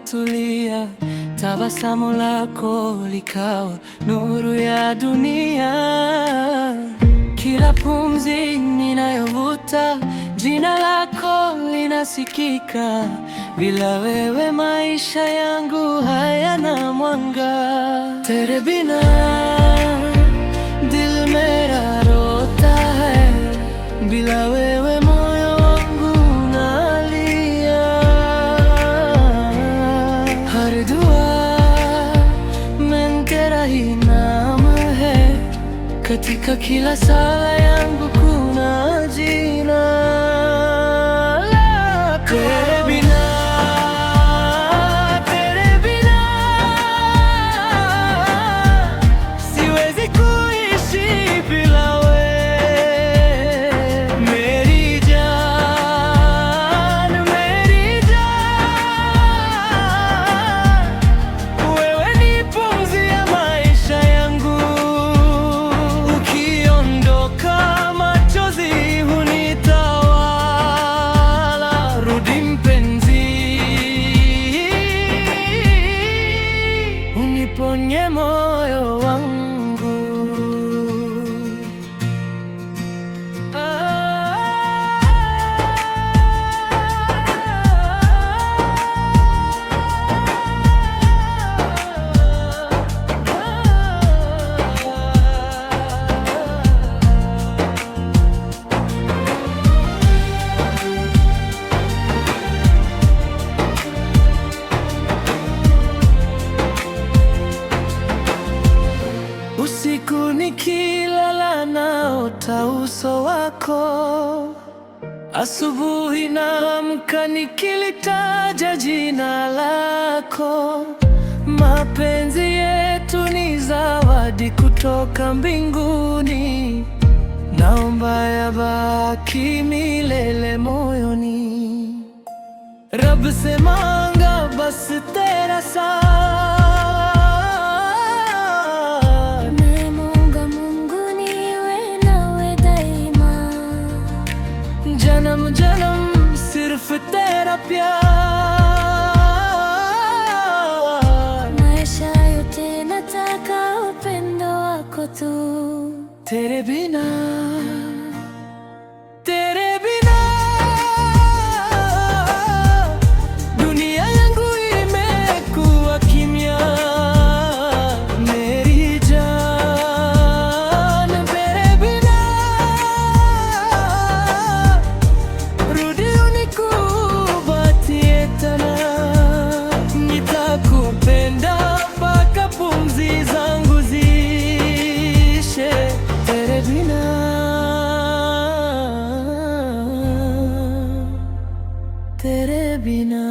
nikatulia, tabasamu lako likawa nuru ya dunia. Kila pumzi ninayovuta, jina lako linasikika. Bila wewe maisha yangu hayana mwanga. Tere bina dil mera rota hai, bila wewe moyo wangu unalia. Har dua mein tera hi naam hai, katika kila sala yangu kuna jina lako. Tere bina siwezi kuishi bila wewe. Meri jaan, meri jaan, wewe ni pumzi ya maisha yangu. Ukiondoka machozi hunitawala. Rudi mpenzi, uniponye moyo wangu. Usiku nikilala naota uso wako, asubuhi naamka nikilitaja jina lako. Mapenzi yetu ni zawadi kutoka mbinguni, naomba yabaki milele moyoni. Rab se manga bas tera साथ, जन्म जन्म सिर्फ तेरा प्यार. Maisha yote nataka upendo wako tu. Tere bina, tere bina dunia yangu imekuwa kimya. Meri jaan, tere bina rudi unikubatie tena. Nitakupenda mpaka pumzi zangu ziishe. Tere bina, tere bina.